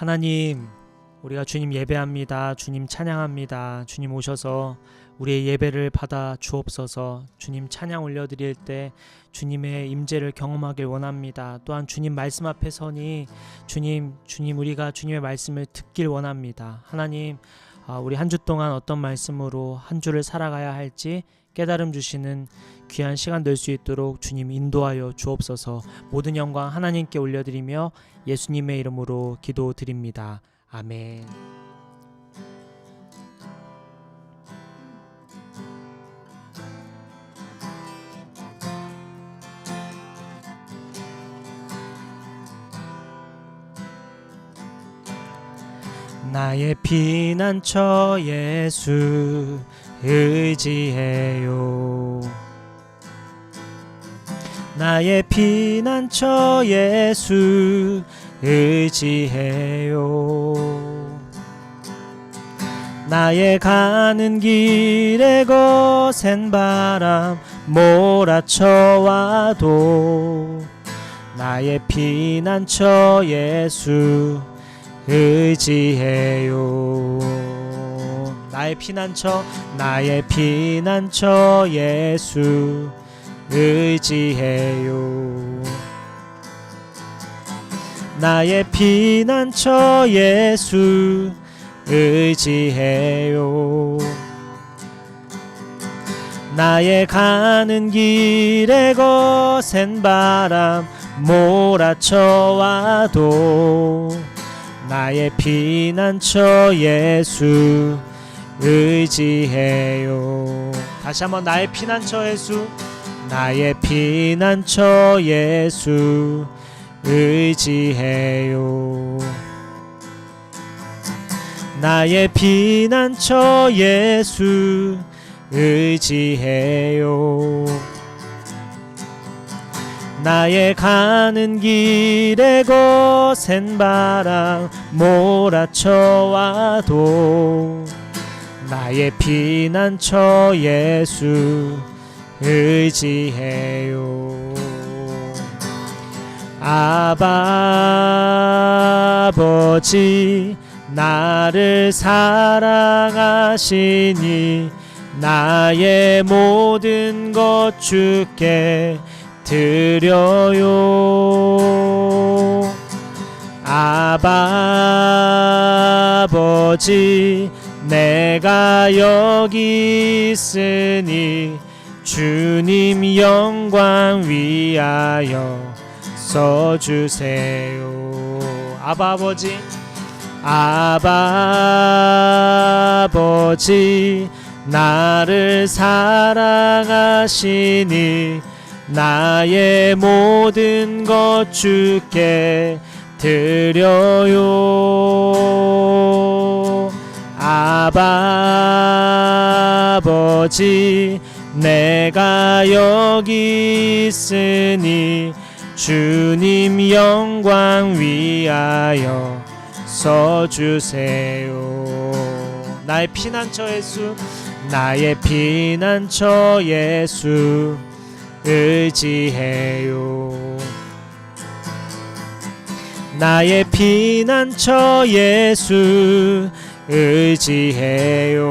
하나님, 우리가 주님 예배합니다. 주님 찬양합니다. 주님 오셔서 우리의 예배를 받아 주옵소서. 주님 찬양 올려드릴 때 주님의 임재를 경험하길 원합니다. 또한 주님 말씀 앞에 서니 주님 우리가 주님의 말씀을 듣길 원합니다. 하나님, 우리 한 주 동안 어떤 말씀으로 한 주를 살아가야 할지 깨달음 주시는 귀한 시간 될 수 있도록 주님 인도하여 주옵소서. 모든 영광 하나님께 올려드리며 예수님의 이름으로 기도드립니다. 아멘. 나의 피난처 예수 의지해요. 나의 피난처 예수 의지해요. 나의 가는 길에 거센 바람 몰아쳐와도 나의 피난처 예수 의지해요. 나의 피난처 예수 의지해요. 나의 피난처 예수 의지해요. 나의 가는 길에 거센 바람 몰아쳐와도 나의 피난처 예수 의지해요. 다시 한번 나의 피난처 예수, 나의 피난처 예수 의지해요. 나의 피난처 예수 의지해요. 나의 가는 길에 거센 바람 몰아쳐와도 나의 피난처 예수 의지해요. 아버지 나를 사랑하시니 나의 모든 것 주께 드려요. 아버지 내가 여기 있으니 주님 영광 위하여 써주세요. 아버지 나를 사랑하시니 나의 모든 것 주께 드려요. 아버지 내가 여기 있으니 주님 영광 위하여 써주세요. 나의 피난처 예수, 나의 피난처 예수 의지해요. 나의 피난처 예수 의지해요.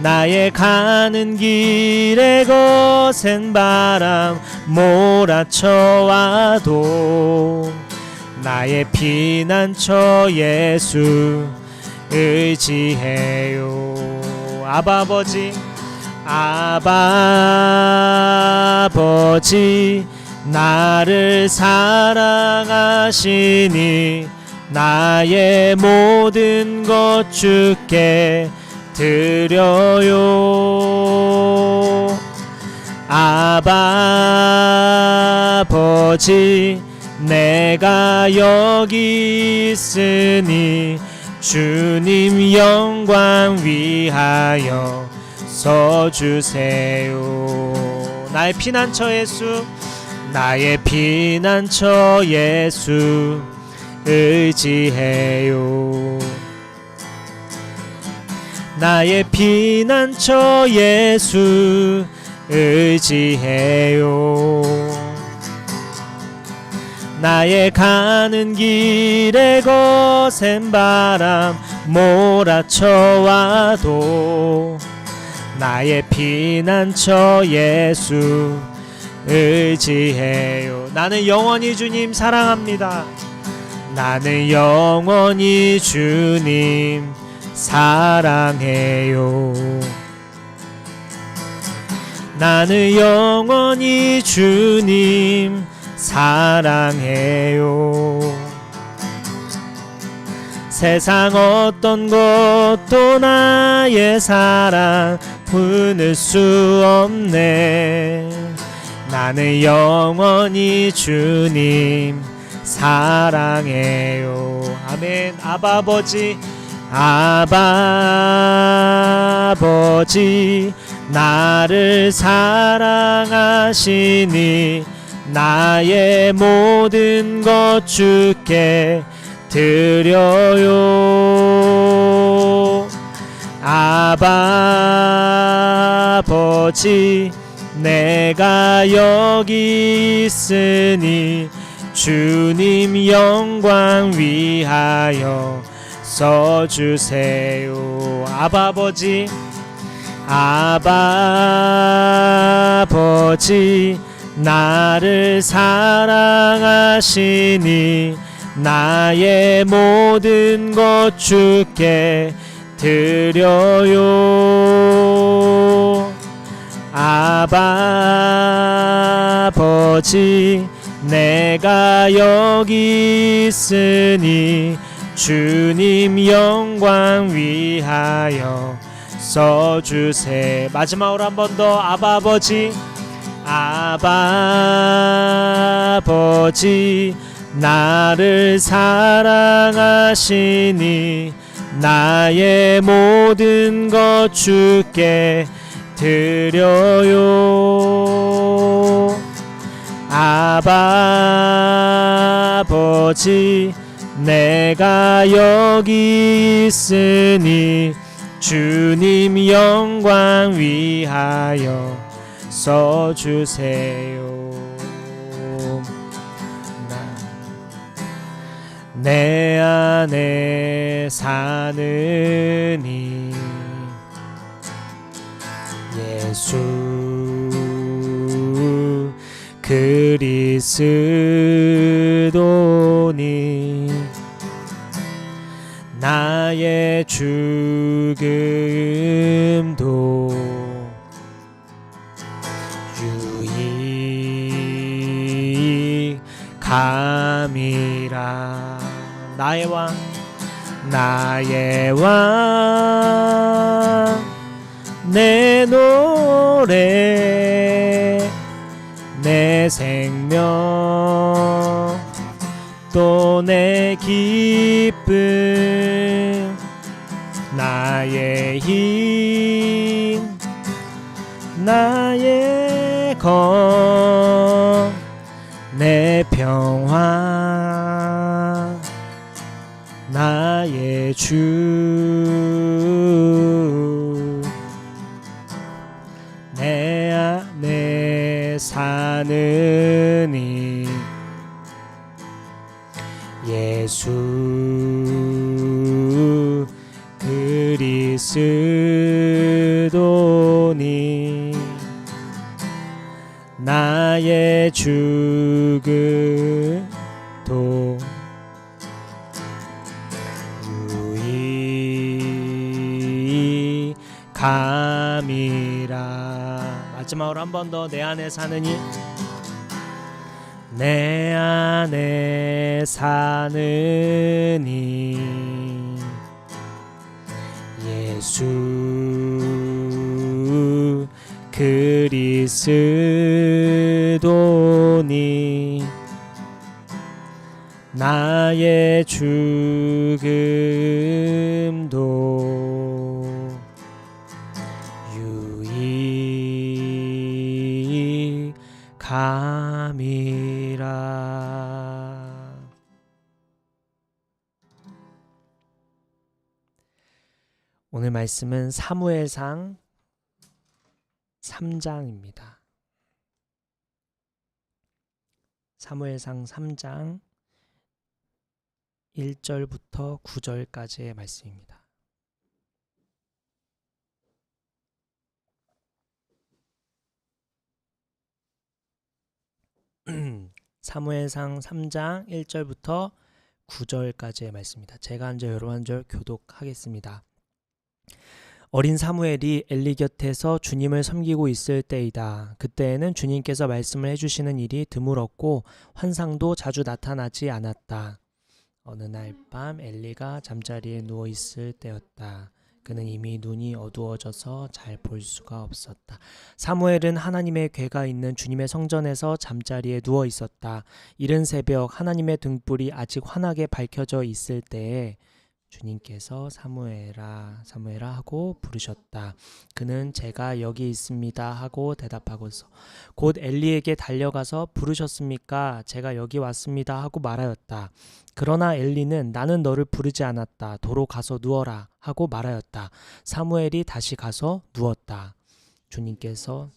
나의 가는 길에 거센 바람 몰아쳐와도 나의 피난처 예수 의지해요. 아버지 나를 사랑하시니 나의 모든 것 주께 드려요. 아버지 내가 여기 있으니 주님 영광 위하여 써주세요. 나의 피난처 예수, 나의 피난처 예수 의지해요. 나의 피난처 예수 의지해요. 나의 가는 길에 거센 바람 몰아쳐와도 나의 피난처 예수 의지해요. 나는 영원히 주님 사랑합니다. 나는 영원히 주님 사랑해요. 나는 영원히 주님 사랑해요. 세상 어떤 것도 나의 사랑 끊을 수 없네. 나는 영원히 주님 사랑해요. 아멘. 아바 아버지, 아바 아버지, 나를 사랑하시니 나의 모든 것 주께 드려요. 아바 아버지, 내가 여기 있으니 주님 영광 위하여 써주세요. 아바 아버지, 아바 아버지, 나를 사랑하시니 나의 모든 것 주께 드려요. 아바 아버지, 내가 여기 있으니 주님 영광 위하여 써주세. 마지막으로 한 번 더. 아바 아버지, 아바 아버지, 나를 사랑하시니 나의 모든 것 주께 드려요. 아바 아버지, 내가 여기 있으니 주님 영광 위하여 써주세요. 내 안에 사느니 예수 그리스도니 나의 죽음도 유익함이라. 나의 왕, 나의 왕, 내 노래, 내 생명, 또 내 기쁨, 나의 힘, 나의 것, 내 평화, 나의 주, 내 안에 사느니 예수 그리스도니 나의 죽음도 유익함이라. 마지막으로 한 번 더. 내 안에 사느니, 내 안에 사느니 예수 그리스도니 나의 죽음도 유익함이라. 오늘 말씀은 사무엘상 3장입니다. 사무엘상 3장 1절부터 9절까지의 말씀입니다. 사무엘상 3장 1절부터 9절까지의 말씀입니다. 제가 한 절 여러분 한 절 교독하겠습니다. 어린 사무엘이 엘리 곁에서 주님을 섬기고 있을 때이다. 그때에는 주님께서 말씀을 해주시는 일이 드물었고 환상도 자주 나타나지 않았다. 어느 날 밤 엘리가 잠자리에 누워 있을 때였다. 그는 이미 눈이 어두워져서 잘 볼 수가 없었다. 사무엘은 하나님의 궤가 있는 주님의 성전에서 잠자리에 누워 있었다. 이른 새벽 하나님의 등불이 아직 환하게 밝혀져 있을 때에 주님께서 사무엘아 사무엘아 하고 부르셨다. 그는 제가 여기 있습니다 하고 대답하고서 곧 엘리에게 달려가서 부르셨습니까? 제가 여기 왔습니다 하고 말하였다. 그러나 엘리는 나는 너를 부르지 않았다. 도로 가서 누워라 하고 말하였다. 사무엘이 다시 가서 누웠다. 주님께서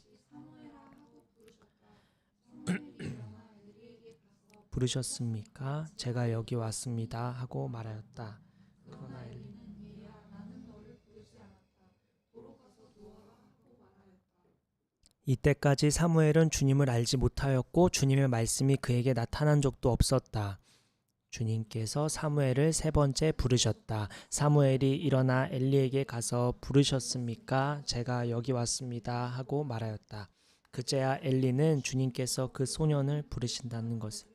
부르셨습니까? 제가 여기 왔습니다 하고 말하였다. 그러나 이때까지 사무엘은 주님을 알지 못하였고 주님의 말씀이 그에게 나타난 적도 없었다. 주님께서 사무엘을 세 번째 부르셨다. 사무엘이 일어나 엘리에게 가서 부르셨습니까? 제가 여기 왔습니다 하고 말하였다. 그제야 엘리는 주님께서 그 소년을 부르신다는 것을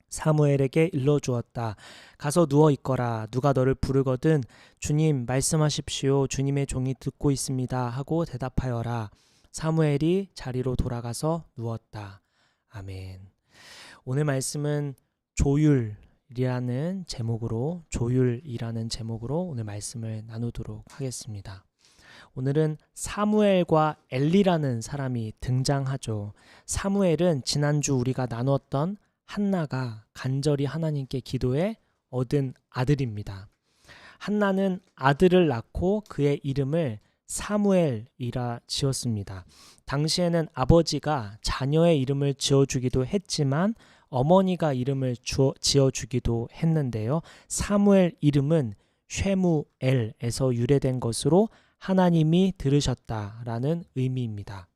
사무엘에게 일러주었다. 가서 누워 있거라. 누가 너를 부르거든 주님 말씀하십시오. 주님의 종이 듣고 있습니다 하고 대답하여라. 사무엘이 자리로 돌아가서 누웠다. 아멘. 오늘 말씀은 조율이라는 제목으로 오늘 말씀을 나누도록 하겠습니다. 오늘은 사무엘과 엘리라는 사람이 등장하죠. 사무엘은 지난주 우리가 나눴던 한나가 간절히 하나님께 기도해 얻은 아들입니다. 한나는 아들을 낳고 그의 이름을 사무엘이라 지었습니다. 당시에는 아버지가 자녀의 이름을 지어주기도 했지만 어머니가 이름을 지어주기도 했는데요. 사무엘 이름은 쉐무엘에서 유래된 것으로 하나님이 들으셨다라는 의미입니다.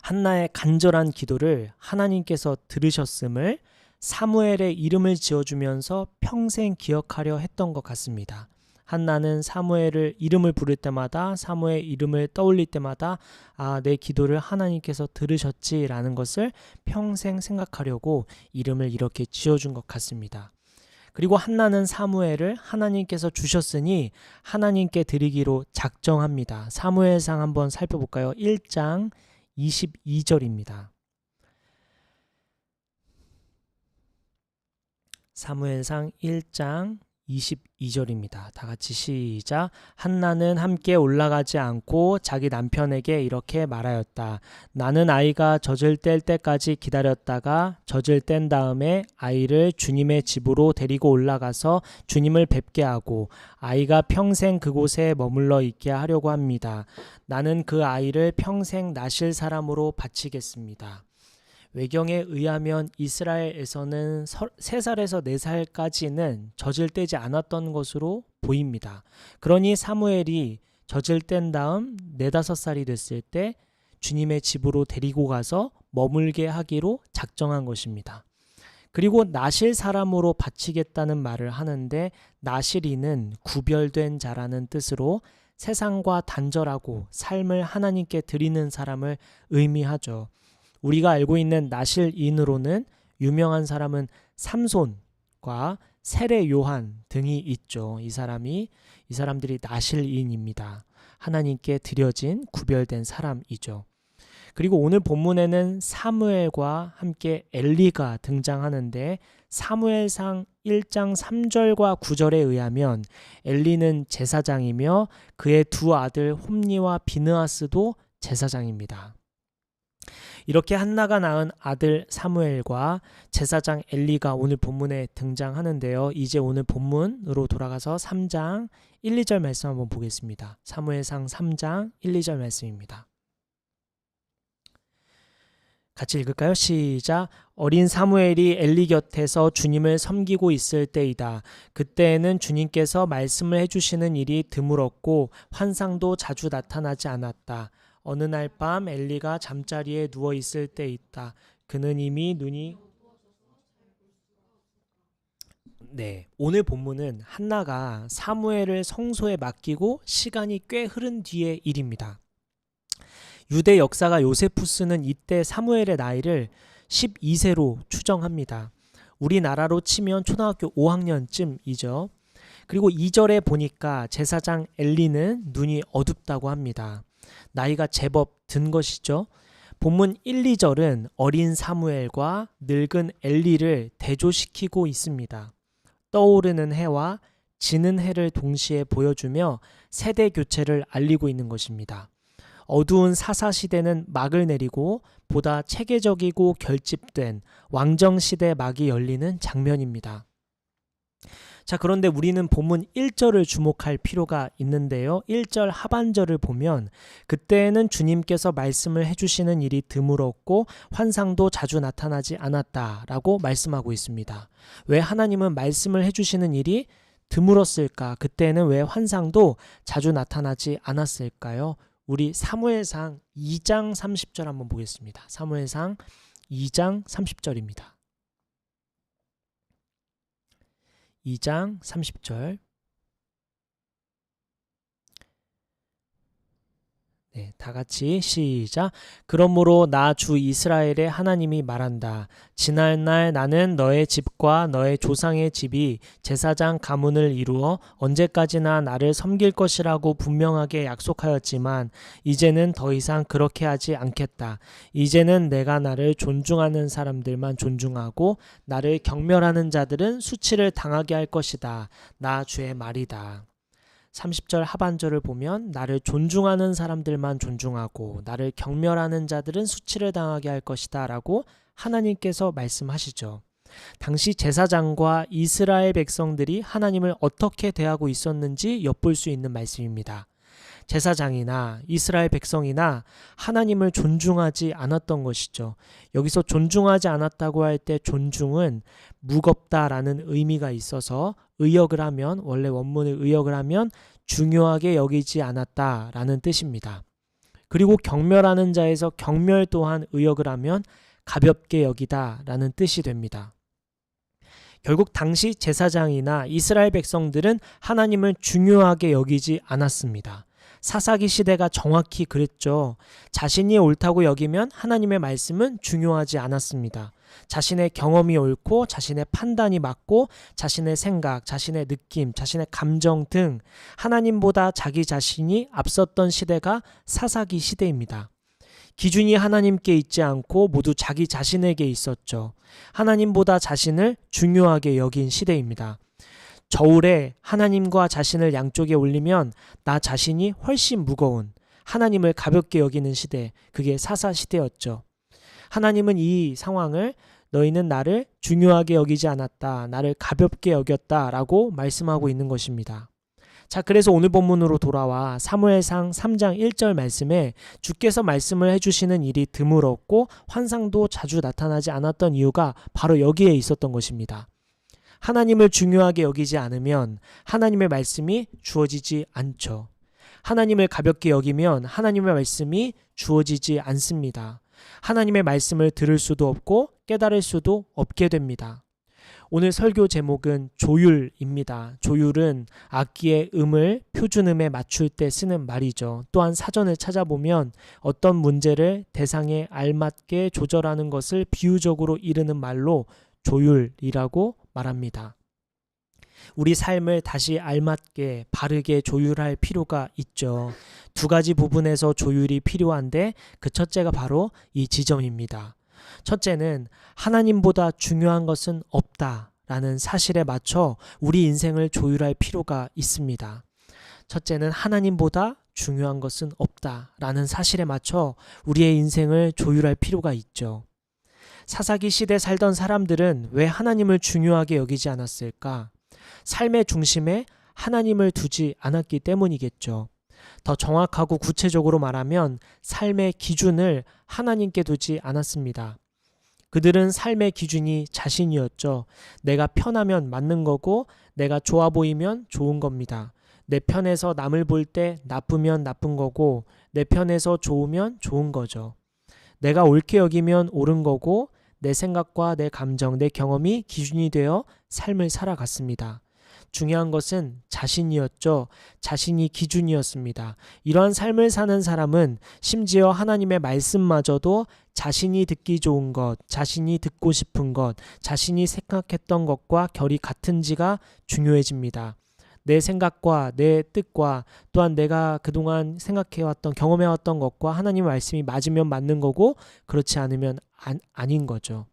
한나의 간절한 기도를 하나님께서 들으셨음을 사무엘의 이름을 지어주면서 평생 기억하려 했던 것 같습니다. 한나는 사무엘을 이름을 부를 때마다 사무엘 이름을 떠올릴 때마다 내 기도를 하나님께서 들으셨지라는 것을 평생 생각하려고 이름을 이렇게 지어준 것 같습니다. 그리고 한나는 사무엘을 하나님께서 주셨으니 하나님께 드리기로 작정합니다. 사무엘상 한번 살펴볼까요? 1장 22절입니다. 사무엘상 1장 22절입니다. 다 같이 시작. 한나는 함께 올라가지 않고 자기 남편에게 이렇게 말하였다. 나는 아이가 젖을 뗄 때까지 기다렸다가 젖을 뗀 다음에 아이를 주님의 집으로 데리고 올라가서 주님을 뵙게 하고 아이가 평생 그곳에 머물러 있게 하려고 합니다. 나는 그 아이를 평생 나실 사람으로 바치겠습니다. 외경에 의하면 이스라엘에서는 3살에서 4살까지는 젖을 떼지 않았던 것으로 보입니다. 그러니 사무엘이 젖을 뗀 다음 4-5살이 됐을 때 주님의 집으로 데리고 가서 머물게 하기로 작정한 것입니다. 그리고 나실 사람으로 바치겠다는 말을 하는데 나실이는 구별된 자라는 뜻으로 세상과 단절하고 삶을 하나님께 드리는 사람을 의미하죠. 우리가 알고 있는 나실인으로는 유명한 사람은 삼손과 세례 요한 등이 있죠. 이 사람들이 나실인입니다. 하나님께 드려진 구별된 사람이죠. 그리고 오늘 본문에는 사무엘과 함께 엘리가 등장하는데 사무엘상 1장 3절과 9절에 의하면 엘리는 제사장이며 그의 두 아들 홈니와 비느하스도 제사장입니다. 이렇게 한나가 낳은 아들 사무엘과 제사장 엘리가 오늘 본문에 등장하는데요. 이제 오늘 본문으로 돌아가서 3장 1, 2절 말씀 한번 보겠습니다. 사무엘상 3장 1, 2절 말씀입니다. 같이 읽을까요? 시작. 어린 사무엘이 엘리 곁에서 주님을 섬기고 있을 때이다. 그때에는 주님께서 말씀을 해주시는 일이 드물었고 환상도 자주 나타나지 않았다. 어느 날 밤 엘리가 잠자리에 누워 있을 때 있다. 그는 이미 눈이 오늘 본문은 한나가 사무엘을 성소에 맡기고 시간이 꽤 흐른 뒤의 일입니다. 유대 역사가 요세푸스는 이때 사무엘의 나이를 12세로 추정합니다. 우리나라로 치면 초등학교 5학년쯤이죠. 그리고 2절에 보니까 제사장 엘리는 눈이 어둡다고 합니다. 나이가 제법 든 것이죠. 본문 1, 2절은 어린 사무엘과 늙은 엘리를 대조시키고 있습니다. 떠오르는 해와 지는 해를 동시에 보여주며 세대 교체를 알리고 있는 것입니다. 어두운 사사시대는 막을 내리고 보다 체계적이고 결집된 왕정시대 막이 열리는 장면입니다. 자, 그런데 우리는 본문 1절을 주목할 필요가 있는데요. 1절 하반절을 보면 그때에는 주님께서 말씀을 해주시는 일이 드물었고 환상도 자주 나타나지 않았다라고 말씀하고 있습니다. 왜 하나님은 말씀을 해주시는 일이 드물었을까? 그때는 왜 환상도 자주 나타나지 않았을까요? 우리 사무엘상 2장 30절 한번 보겠습니다. 사무엘상 2장 30절입니다. 2장 30절. 다 같이 시작. 그러므로 나 주 이스라엘의 하나님이 말한다. 지날날 나는 너의 집과 너의 조상의 집이 제사장 가문을 이루어 언제까지나 나를 섬길 것이라고 분명하게 약속하였지만 이제는 더 이상 그렇게 하지 않겠다. 이제는 내가 나를 존중하는 사람들만 존중하고 나를 경멸하는 자들은 수치를 당하게 할 것이다. 나 주의 말이다. 30절 하반절을 보면 나를 존중하는 사람들만 존중하고 나를 경멸하는 자들은 수치를 당하게 할 것이다 라고 하나님께서 말씀하시죠. 당시 제사장과 이스라엘 백성들이 하나님을 어떻게 대하고 있었는지 엿볼 수 있는 말씀입니다. 제사장이나 이스라엘 백성이나 하나님을 존중하지 않았던 것이죠. 여기서 존중하지 않았다고 할 때 존중은 무겁다라는 의미가 있어서 의역을 하면 원래 원문을 의역을 하면 중요하게 여기지 않았다라는 뜻입니다. 그리고 경멸하는 자에서 경멸 또한 의역을 하면 가볍게 여기다라는 뜻이 됩니다. 결국 당시 제사장이나 이스라엘 백성들은 하나님을 중요하게 여기지 않았습니다. 사사기 시대가 정확히 그랬죠. 자신이 옳다고 여기면 하나님의 말씀은 중요하지 않았습니다. 자신의 경험이 옳고 자신의 판단이 맞고 자신의 생각, 자신의 느낌, 자신의 감정 등 하나님보다 자기 자신이 앞섰던 시대가 사사기 시대입니다. 기준이 하나님께 있지 않고 모두 자기 자신에게 있었죠. 하나님보다 자신을 중요하게 여긴 시대입니다. 저울에 하나님과 자신을 양쪽에 올리면 나 자신이 훨씬 무거운 하나님을 가볍게 여기는 시대, 그게 사사 시대였죠. 하나님은 이 상황을 너희는 나를 중요하게 여기지 않았다, 나를 가볍게 여겼다라고 말씀하고 있는 것입니다. 자, 그래서 오늘 본문으로 돌아와 사무엘상 3장 1절 말씀에 주께서 말씀을 해주시는 일이 드물었고 환상도 자주 나타나지 않았던 이유가 바로 여기에 있었던 것입니다. 하나님을 중요하게 여기지 않으면 하나님의 말씀이 주어지지 않죠. 하나님을 가볍게 여기면 하나님의 말씀이 주어지지 않습니다. 하나님의 말씀을 들을 수도 없고 깨달을 수도 없게 됩니다. 오늘 설교 제목은 조율입니다. 조율은 악기의 음을 표준음에 맞출 때 쓰는 말이죠. 또한 사전을 찾아보면 어떤 문제를 대상에 알맞게 조절하는 것을 비유적으로 이르는 말로 조율이라고 말합니다. 우리 삶을 다시 알맞게 바르게 조율할 필요가 있죠. 두 가지 부분에서 조율이 필요한데 그 첫째가 바로 이 지점입니다. 첫째는 하나님보다 중요한 것은 없다라는 사실에 맞춰 우리 인생을 조율할 필요가 있습니다. 첫째는 하나님보다 중요한 것은 없다라는 사실에 맞춰 우리의 인생을 조율할 필요가 있죠. 사사기 시대 살던 사람들은 왜 하나님을 중요하게 여기지 않았을까? 삶의 중심에 하나님을 두지 않았기 때문이겠죠. 더 정확하고 구체적으로 말하면 삶의 기준을 하나님께 두지 않았습니다. 그들은 삶의 기준이 자신이었죠. 내가 편하면 맞는 거고 내가 좋아 보이면 좋은 겁니다. 내 편에서 남을 볼 때 나쁘면 나쁜 거고 내 편에서 좋으면 좋은 거죠. 내가 옳게 여기면 옳은 거고 내 생각과 내 감정, 내 경험이 기준이 되어 삶을 살아갔습니다. 중요한 것은 자신이었죠. 자신이 기준이었습니다. 이러한 삶을 사는 사람은 심지어 하나님의 말씀마저도 자신이 듣기 좋은 것, 자신이 듣고 싶은 것, 자신이 생각했던 것과 결이 같은지가 중요해집니다. 내 생각과 내 뜻과 또한 내가 그동안 생각해왔던 경험해왔던 것과 하나님의 말씀이 맞으면 맞는 거고 그렇지 않으면 아닌 거죠.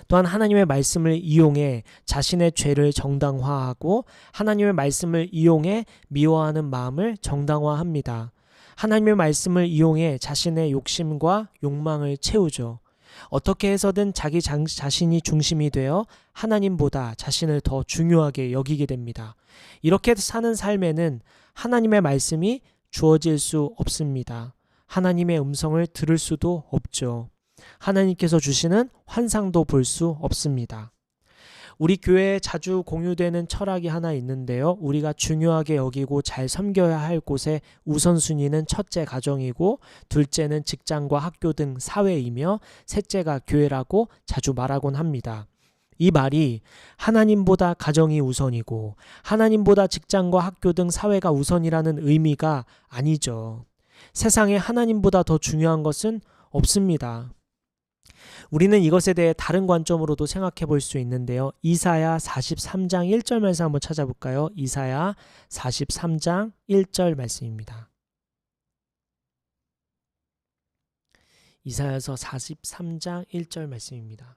또한 하나님의 말씀을 이용해 자신의 죄를 정당화하고 하나님의 말씀을 이용해 미워하는 마음을 정당화합니다. 하나님의 말씀을 이용해 자신의 욕심과 욕망을 채우죠. 어떻게 해서든 자기 자신이 중심이 되어 하나님보다 자신을 더 중요하게 여기게 됩니다. 이렇게 사는 삶에는 하나님의 말씀이 주어질 수 없습니다. 하나님의 음성을 들을 수도 없죠. 하나님께서 주시는 환상도 볼 수 없습니다. 우리 교회에 자주 공유되는 철학이 하나 있는데요. 우리가 중요하게 여기고 잘 섬겨야 할 곳의 우선순위는 첫째 가정이고 둘째는 직장과 학교 등 사회이며 셋째가 교회라고 자주 말하곤 합니다. 이 말이 하나님보다 가정이 우선이고 하나님보다 직장과 학교 등 사회가 우선이라는 의미가 아니죠. 세상에 하나님보다 더 중요한 것은 없습니다. 우리는 이것에 대해 다른 관점으로도 생각해 볼 수 있는데요. 이사야 43장 1절 말씀 한번 찾아볼까요? 이사야 43장 1절 말씀입니다. 이사야서 43장 1절 말씀입니다.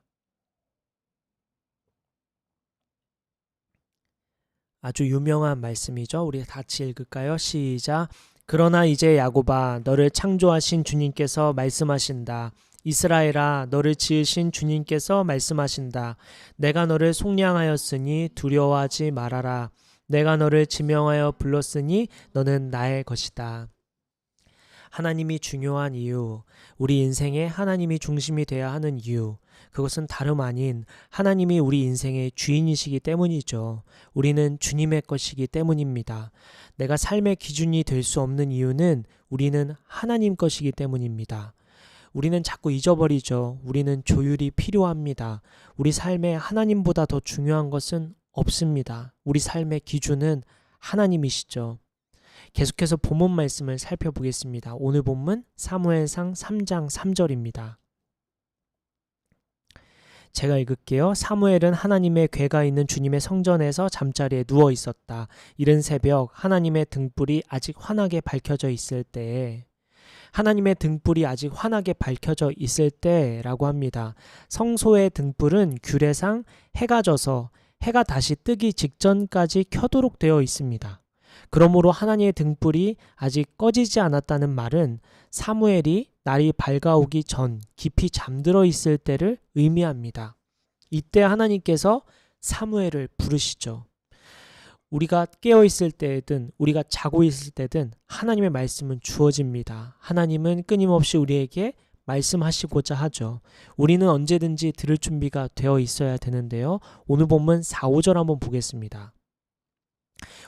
아주 유명한 말씀이죠. 우리 같이 읽을까요? 시작. 그러나 이제 야곱아 너를 창조하신 주님께서 말씀하신다. 이스라엘아 너를 지으신 주님께서 말씀하신다. 내가 너를 속량하였으니 두려워하지 말아라. 내가 너를 지명하여 불렀으니 너는 나의 것이다. 하나님이 중요한 이유, 우리 인생에 하나님이 중심이 되어야 하는 이유, 그것은 다름 아닌 하나님이 우리 인생의 주인이시기 때문이죠. 우리는 주님의 것이기 때문입니다. 내가 삶의 기준이 될 수 없는 이유는 우리는 하나님 것이기 때문입니다. 우리는 자꾸 잊어버리죠. 우리는 조율이 필요합니다. 우리 삶에 하나님보다 더 중요한 것은 없습니다. 우리 삶의 기준은 하나님이시죠. 계속해서 본문 말씀을 살펴보겠습니다. 오늘 본문 사무엘상 3장 3절입니다. 제가 읽을게요. 사무엘은 하나님의 궤가 있는 주님의 성전에서 잠자리에 누워 있었다. 이른 새벽 하나님의 등불이 아직 환하게 밝혀져 있을 때에 하나님의 등불이 아직 환하게 밝혀져 있을 때라고 합니다. 성소의 등불은 규례상 해가 져서 해가 다시 뜨기 직전까지 켜도록 되어 있습니다. 그러므로 하나님의 등불이 아직 꺼지지 않았다는 말은 사무엘이 날이 밝아오기 전 깊이 잠들어 있을 때를 의미합니다. 이때 하나님께서 사무엘을 부르시죠. 우리가 깨어있을 때든 우리가 자고 있을 때든 하나님의 말씀은 주어집니다. 하나님은 끊임없이 우리에게 말씀하시고자 하죠. 우리는 언제든지 들을 준비가 되어 있어야 되는데요. 오늘 본문 4, 5절 한번 보겠습니다.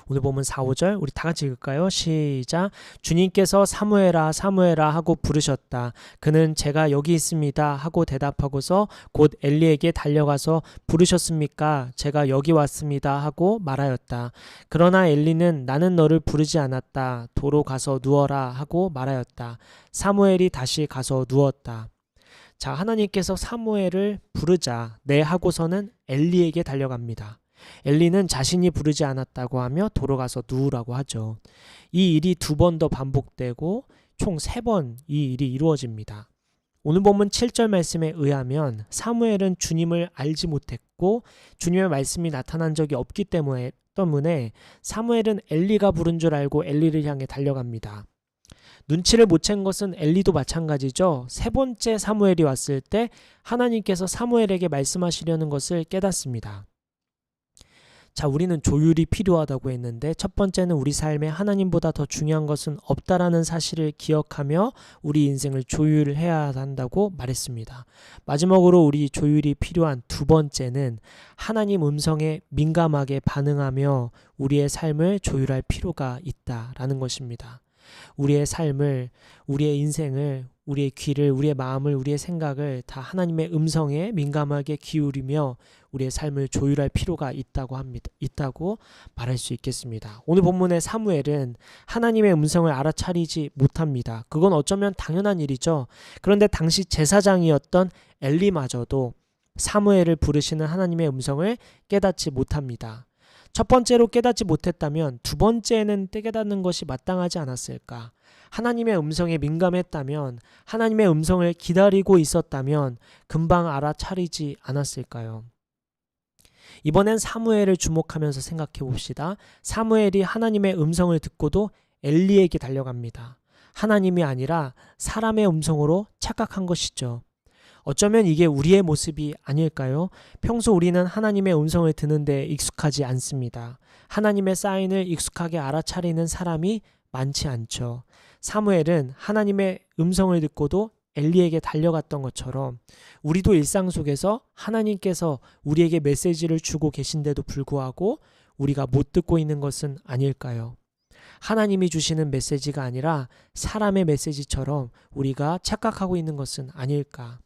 오늘 보면 4, 5절 우리 다 같이 읽을까요? 시작. 주님께서 사무엘아 사무엘아 하고 부르셨다. 그는 제가 여기 있습니다 하고 대답하고서 곧 엘리에게 달려가서 부르셨습니까? 제가 여기 왔습니다 하고 말하였다. 그러나 엘리는 나는 너를 부르지 않았다. 도로 가서 누워라 하고 말하였다. 사무엘이 다시 가서 누웠다. 자, 하나님께서 사무엘을 부르자 네 하고서는 엘리에게 달려갑니다. 엘리는 자신이 부르지 않았다고 하며 도로 가서 누우라고 하죠. 이 일이 2번 더 반복되고 총 3번 이 일이 이루어집니다. 오늘 본문 7절 말씀에 의하면 사무엘은 주님을 알지 못했고 주님의 말씀이 나타난 적이 없기 때문에 사무엘은 엘리가 부른 줄 알고 엘리를 향해 달려갑니다. 눈치를 못 챈 것은 엘리도 마찬가지죠. 3번째 사무엘이 왔을 때 하나님께서 사무엘에게 말씀하시려는 것을 깨닫습니다. 자, 우리는 조율이 필요하다고 했는데 첫 번째는 우리 삶에 하나님보다 더 중요한 것은 없다라는 사실을 기억하며 우리 인생을 조율해야 한다고 말했습니다. 마지막으로 우리 조율이 필요한 두 번째는 하나님 음성에 민감하게 반응하며 우리의 삶을 조율할 필요가 있다라는 것입니다. 우리의 삶을, 우리의 인생을, 우리의 귀를, 우리의 마음을, 우리의 생각을 다 하나님의 음성에 민감하게 기울이며 우리의 삶을 조율할 필요가 있다고 말할 수 있겠습니다. 오늘 본문의 사무엘은 하나님의 음성을 알아차리지 못합니다. 그건 어쩌면 당연한 일이죠. 그런데 당시 제사장이었던 엘리마저도 사무엘을 부르시는 하나님의 음성을 깨닫지 못합니다. 첫 번째로 깨닫지 못했다면 두 번째는 깨닫는 것이 마땅하지 않았을까? 하나님의 음성에 민감했다면, 하나님의 음성을 기다리고 있었다면 금방 알아차리지 않았을까요? 이번엔 사무엘을 주목하면서 생각해 봅시다. 사무엘이 하나님의 음성을 듣고도 엘리에게 달려갑니다. 하나님이 아니라 사람의 음성으로 착각한 것이죠. 어쩌면 이게 우리의 모습이 아닐까요? 평소 우리는 하나님의 음성을 듣는데 익숙하지 않습니다. 하나님의 사인을 익숙하게 알아차리는 사람이 많지 않죠. 사무엘은 하나님의 음성을 듣고도 엘리에게 달려갔던 것처럼 우리도 일상 속에서 하나님께서 우리에게 메시지를 주고 계신데도 불구하고 우리가 못 듣고 있는 것은 아닐까요? 하나님이 주시는 메시지가 아니라 사람의 메시지처럼 우리가 착각하고 있는 것은 아닐까?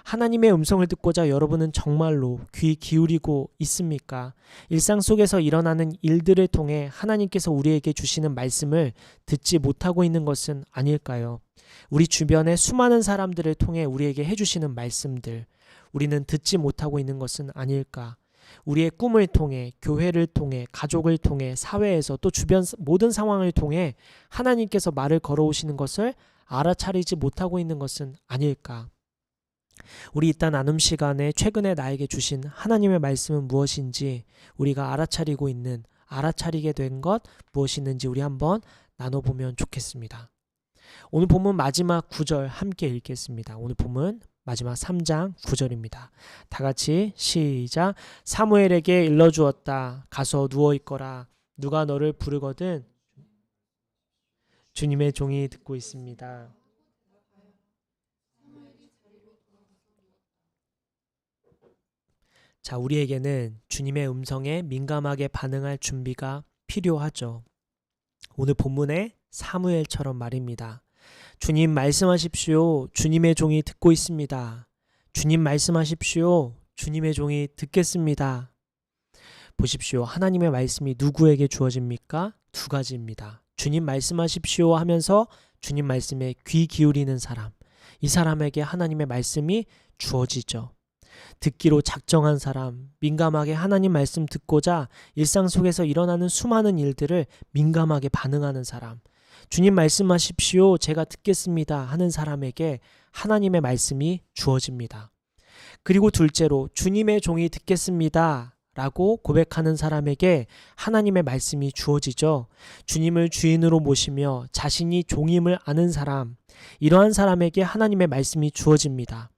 하나님의 음성을 듣고자 여러분은 정말로 귀 기울이고 있습니까? 일상 속에서 일어나는 일들을 통해 하나님께서 우리에게 주시는 말씀을 듣지 못하고 있는 것은 아닐까요? 우리 주변의 수많은 사람들을 통해 우리에게 해주시는 말씀들, 우리는 듣지 못하고 있는 것은 아닐까? 우리의 꿈을 통해, 교회를 통해, 가족을 통해, 사회에서 또 주변 모든 상황을 통해 하나님께서 말을 걸어오시는 것을 알아차리지 못하고 있는 것은 아닐까? 우리 이따 나눔 시간에 최근에 나에게 주신 하나님의 말씀은 무엇인지, 우리가 알아차리게 된 것 무엇이 있는지 우리 한번 나눠보면 좋겠습니다. 오늘 본문 마지막 9절 함께 읽겠습니다. 오늘 본문 마지막 3장 9절입니다. 다 같이 시작. 사무엘에게 일러주었다. 가서 누워있거라. 누가 너를 부르거든 주님의 종이 듣고 있습니다. 자, 우리에게는 주님의 음성에 민감하게 반응할 준비가 필요하죠. 오늘 본문의 사무엘처럼 말입니다. 주님 말씀하십시오. 주님의 종이 듣고 있습니다. 주님 말씀하십시오. 주님의 종이 듣겠습니다. 보십시오. 하나님의 말씀이 누구에게 주어집니까? 두 가지입니다. 주님 말씀하십시오 하면서 주님 말씀에 귀 기울이는 사람, 이 사람에게 하나님의 말씀이 주어지죠. 듣기로 작정한 사람, 민감하게 하나님 말씀 듣고자 일상 속에서 일어나는 수많은 일들을 민감하게 반응하는 사람, 주님 말씀하십시오, 제가 듣겠습니다 하는 사람에게 하나님의 말씀이 주어집니다. 그리고 둘째로 주님의 종이 듣겠습니다 라고 고백하는 사람에게 하나님의 말씀이 주어지죠. 주님을 주인으로 모시며 자신이 종임을 아는 사람, 이러한 사람에게 하나님의 말씀이 주어집니다.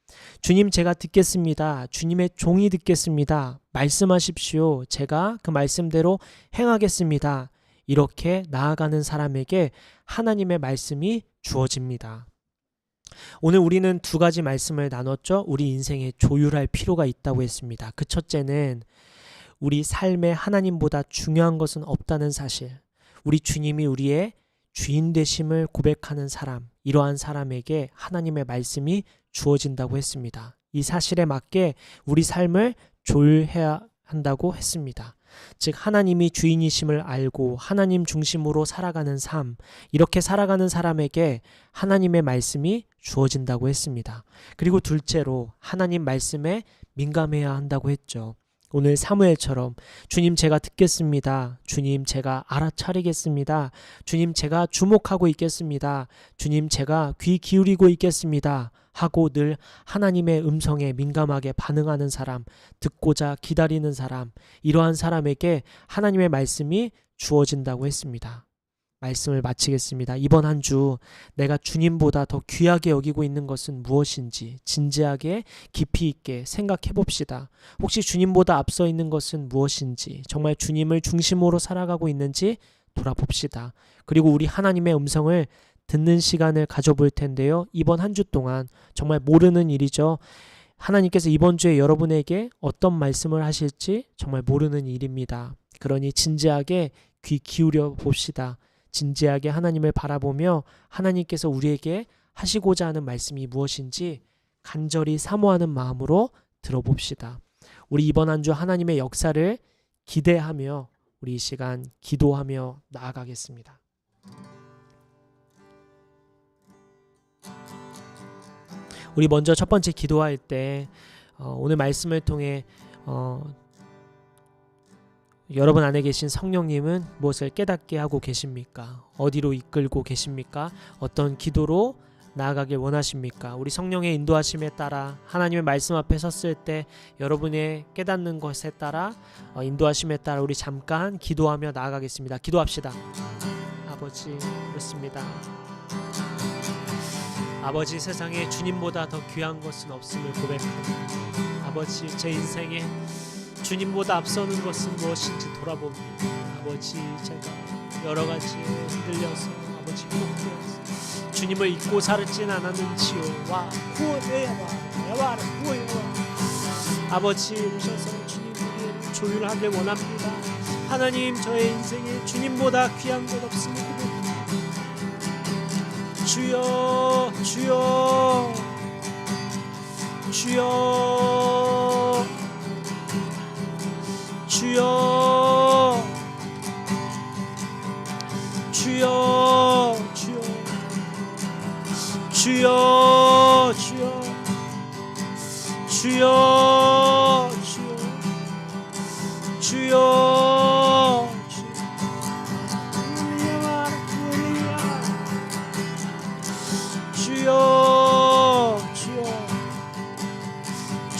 주님 제가 듣겠습니다. 주님의 종이 듣겠습니다. 말씀하십시오. 제가 그 말씀대로 행하겠습니다. 이렇게 나아가는 사람에게 하나님의 말씀이 주어집니다. 오늘 우리는 두 가지 말씀을 나눴죠. 우리 인생에 조율할 필요가 있다고 했습니다. 그 첫째는 우리 삶에 하나님보다 중요한 것은 없다는 사실, 우리 주님이 우리의 주인 되심을 고백하는 사람, 이러한 사람에게 하나님의 말씀이 주어진다고 했습니다. 이 사실에 맞게 우리 삶을 조율해야 한다고 했습니다. 즉 하나님이 주인이심을 알고 하나님 중심으로 살아가는 삶, 이렇게 살아가는 사람에게 하나님의 말씀이 주어진다고 했습니다. 그리고 둘째로 하나님 말씀에 민감해야 한다고 했죠. 오늘 사무엘처럼 주님 제가 듣겠습니다. 주님 제가 알아차리겠습니다. 주님 제가 주목하고 있겠습니다. 주님 제가 귀 기울이고 있겠습니다 하고 늘 하나님의 음성에 민감하게 반응하는 사람, 듣고자 기다리는 사람, 이러한 사람에게 하나님의 말씀이 주어진다고 했습니다. 말씀을 마치겠습니다. 이번 한 주 내가 주님보다 더 귀하게 여기고 있는 것은 무엇인지 진지하게 깊이 있게 생각해 봅시다. 혹시 주님보다 앞서 있는 것은 무엇인지, 정말 주님을 중심으로 살아가고 있는지 돌아봅시다. 그리고 우리 하나님의 음성을 듣는 시간을 가져볼 텐데요. 이번 한 주 동안 정말 모르는 일이죠. 하나님께서 이번 주에 여러분에게 어떤 말씀을 하실지 정말 모르는 일입니다. 그러니 진지하게 귀 기울여 봅시다. 진지하게 하나님을 바라보며 하나님께서 우리에게 하시고자 하는 말씀이 무엇인지 간절히 사모하는 마음으로 들어봅시다. 우리 이번 한 주 하나님의 역사를 기대하며 우리 이 시간 기도하며 나아가겠습니다. 우리 먼저 첫 번째 기도할 때 오늘 말씀을 통해 여러분 안에 계신 성령님은 무엇을 깨닫게 하고 계십니까? 어디로 이끌고 계십니까? 어떤 기도로 나아가길 원하십니까? 우리 성령의 인도하심에 따라 하나님의 말씀 앞에 섰을 때 여러분의 깨닫는 것에 따라 인도하심에 따라 우리 잠깐 기도하며 나아가겠습니다. 기도합시다. 아버지, 그렇습니다. 아버지, 세상에 주님보다 더 귀한 것은 없음을 고백합니다. 아버지, 제 인생에 주님보다 앞서는 것은 무엇인지 돌아봅니다. 아버지, 제가 여러 가지에 흔들려서 아버지 회복되어서 주님을 잊고 살지는 않았는지요. 와 구원해와 아버지 오셔서 주님을 조율하길 원합니다. 하나님, 저의 인생에 주님보다 귀한 것 없음을 고백합니다. 주여, 주여, 주여, 주여, 주여, 주여, 주여, 주여, 주여, 주여, 주여, 주여,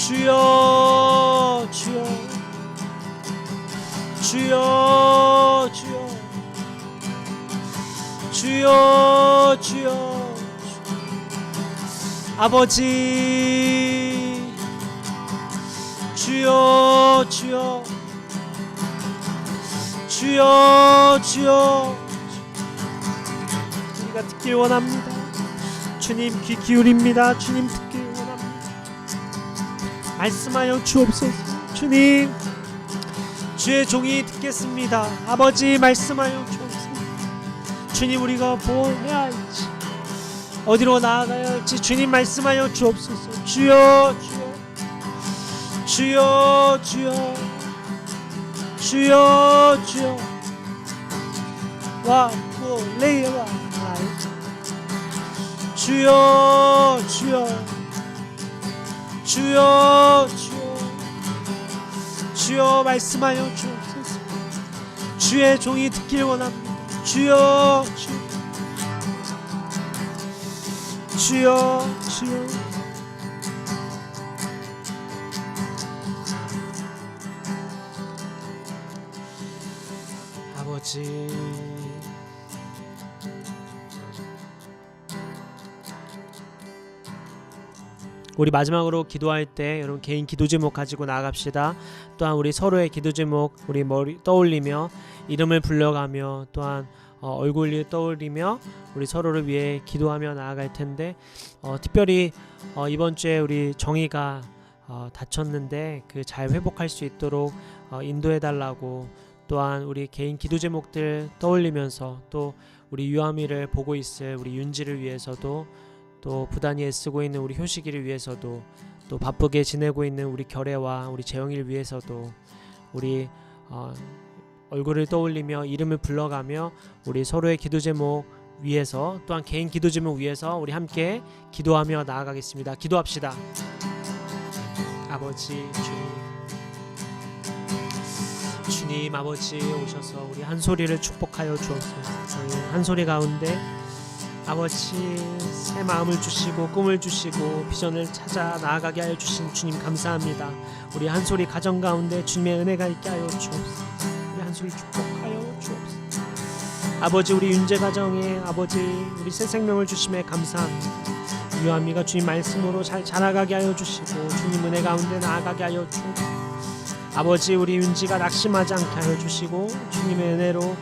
주여, 주여, 주여, 주여, 주여, 아버지, 주여, 주여, 주여, 주여, 우리가 듣길 원합니다. 주님 귀 기울입니다. 주님 듣길 원합니다. 말씀하여 주옵소서. 주님, 주의 종이 듣겠습니다. 아버지, 말씀하여 주옵소서. 주님, 우리가 뭘 해야 할지, 어디로 나아가야 할지 주님 말씀하여 주옵소서. 주여, 주여, 주여, 주여, 주여, 주여, 와 레이와 주여, 주여, 주여, 주여, 주여, 말씀하여 주옵소서. 주의 종이 듣길 원합니다. 주여, 주여, 주여, 아버지, 우리 마지막으로 기도할 때 여러분 개인 기도 제목 가지고 나아갑시다. 또한 우리 서로의 기도 제목 우리 머리 떠올리며 이름을 불러가며 또한 얼굴을 떠올리며 우리 서로를 위해 기도하며 나아갈 텐데 특별히 이번 주에 우리 정희가 다쳤는데 그 잘 회복할 수 있도록 인도해 달라고, 또한 우리 개인 기도 제목들 떠올리면서 또 우리 유아미를 보고 있을 우리 윤지를 위해서도, 또 부단히 애쓰고 있는 우리 효식이를 위해서도, 또 바쁘게 지내고 있는 우리 결애와 우리 재영이를 위해서도 우리 얼굴을 떠올리며 이름을 불러가며 우리 서로의 기도 제목 위해서, 또한 개인 기도 제목 위해서 우리 함께 기도하며 나아가겠습니다. 기도합시다. 아버지, 주님 아버지 오셔서 우리 한소리를 축복하여 주옵소서. 한소리 가운데 아버지 새 마음을 주시고 꿈을 주시고 비전을 찾아 나아가게 하여 주신 주님 감사합니다. 우리 한소리 가정 가운데 주님의 은혜가 있게 하여 주옵소서. 우리 한소리 축복하여 주옵소서. 아버지 우리 윤재 가정에 아버지 우리 새 생명을 주심에 감사합니다. 유아미가 주님 말씀으로 잘 자라가게 하여 주시고 주님 은혜 가운데 나아가게 하여 주옵소서. 아버지 우리 윤지가 낙심하지 않게 하여 주시고 주님의 은혜로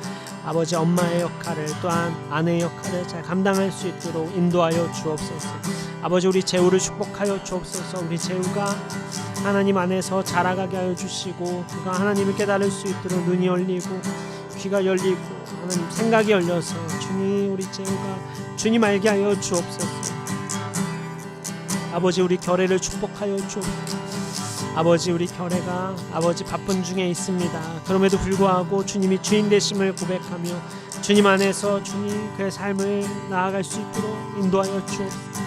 아버지 엄마의 역할을 또한 아내의 역할을 잘 감당할 수 있도록 인도하여 주옵소서. 아버지 우리 재우를 축복하여 주옵소서. 우리 재우가 하나님 안에서 자라가게 하여 주시고 그가 하나님을 깨달을 수 있도록 눈이 열리고 귀가 열리고 하나님 생각이 열려서 주님 우리 재우가 주님 알게 하여 주옵소서. 아버지 우리 결혜를 축복하여 주옵소서. 아버지 우리 결혜가 아버지 바쁜 중에 있습니다. 그럼에도 불구하고 주님이 주인 되심을 고백하며 주님 안에서 주님 그의 삶을 나아갈 수 있도록 인도하여 주옵소서.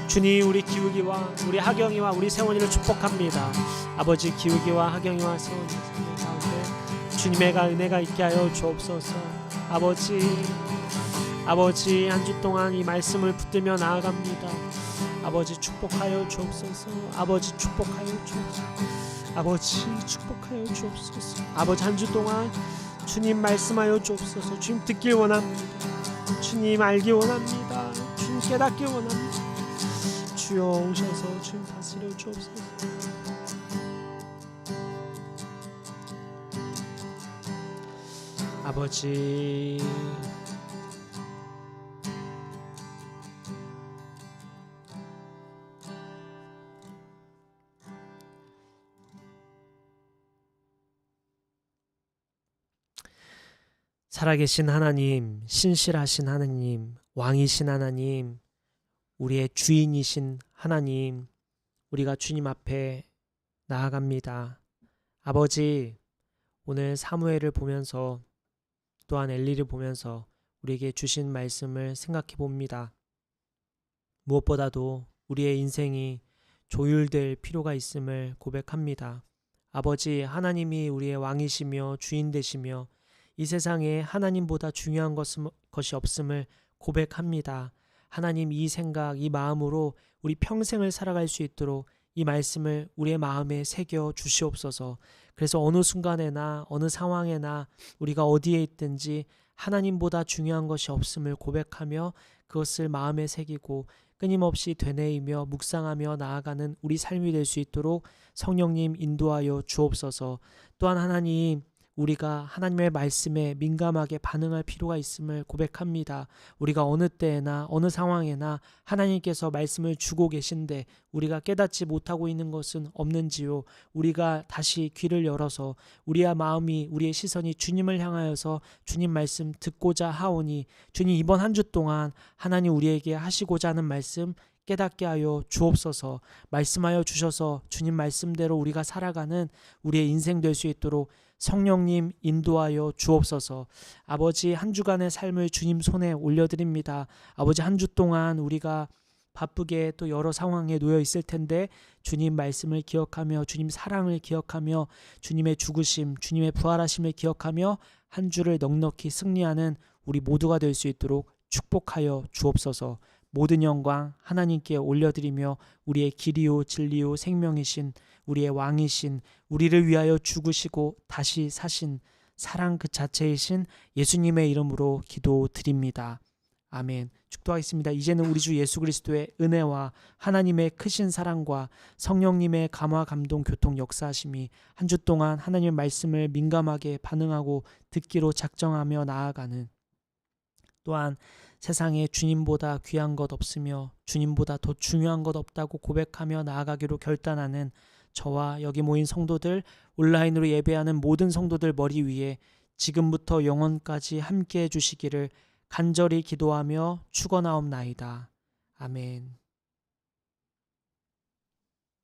주님 우리 기욱이와 우리 하경이와 우리 세원이를 축복합니다. 아버지 기욱이와 하경이와 세원이 가운데 주님의 은혜가 있게 하여 주옵소서. 아버지 한 주 동안 이 말씀을 붙들며 나아갑니다. 아버지 축복하여 주옵소서. 아버지 축복하여 주옵소서. 아버지 축복하여 주옵소서. 아버지 한 주 동안 주님 말씀하여 주옵소서. 주님 듣길 원합니다. 주님 알기 원합니다. 주님 깨닫길 원합니다. 주여 오셔서 주님 다스려 주옵소서. 아버지 살아계신 하나님, 신실하신 하나님, 왕이신 하나님, 우리의 주인이신 하나님, 우리가 주님 앞에 나아갑니다. 아버지, 오늘 사무엘을 보면서 또한 엘리를 보면서 우리에게 주신 말씀을 생각해 봅니다. 무엇보다도 우리의 인생이 조율될 필요가 있음을 고백합니다. 아버지, 하나님이 우리의 왕이시며 주인 되시며 이 세상에 하나님보다 중요한 것이 없음을 고백합니다. 하나님 이 생각, 이 마음으로 우리 평생을 살아갈 수 있도록 이 말씀을 우리의 마음에 새겨 주시옵소서. 그래서 어느 순간에나 어느 상황에나 우리가 어디에 있든지 하나님보다 중요한 것이 없음을 고백하며 그것을 마음에 새기고 끊임없이 되뇌이며 묵상하며 나아가는 우리 삶이 될 수 있도록 성령님 인도하여 주옵소서. 또한 하나님, 우리가 하나님의 말씀에 민감하게 반응할 필요가 있음을 고백합니다. 우리가 어느 때나 어느 상황에나 하나님께서 말씀을 주고 계신데 우리가 깨닫지 못하고 있는 것은 없는지요. 우리가 다시 귀를 열어서 우리의 마음이, 우리의 시선이 주님을 향하여서 주님 말씀 듣고자 하오니 주님 이번 한 주 동안 하나님 우리에게 하시고자 하는 말씀 깨닫게 하여 주옵소서. 말씀하여 주셔서 주님 말씀대로 우리가 살아가는 우리의 인생 될 수 있도록 성령님 인도하여 주옵소서. 아버지, 한 주간의 삶을 주님 손에 올려드립니다. 아버지, 한 주 동안 우리가 바쁘게 또 여러 상황에 놓여 있을 텐데 주님 말씀을 기억하며 주님 사랑을 기억하며 주님의 죽으심, 주님의 부활하심을 기억하며 한 주를 넉넉히 승리하는 우리 모두가 될 수 있도록 축복하여 주옵소서. 모든 영광 하나님께 올려드리며 우리의 길이요 진리요 생명이신 우리의 왕이신 우리를 위하여 죽으시고 다시 사신 사랑 그 자체이신 예수님의 이름으로 기도드립니다. 아멘. 축도하겠습니다. 이제는 우리 주 예수 그리스도의 은혜와 하나님의 크신 사랑과 성령님의 감화 감동 교통 역사하심이 한 주 동안 하나님의 말씀을 민감하게 반응하고 듣기로 작정하며 나아가는, 또한 세상에 주님보다 귀한 것 없으며 주님보다 더 중요한 것 없다고 고백하며 나아가기로 결단하는 저와 여기 모인 성도들, 온라인으로 예배하는 모든 성도들 머리 위에 지금부터 영원까지 함께해 주시기를 간절히 기도하며 축원하옵나이다. 아멘.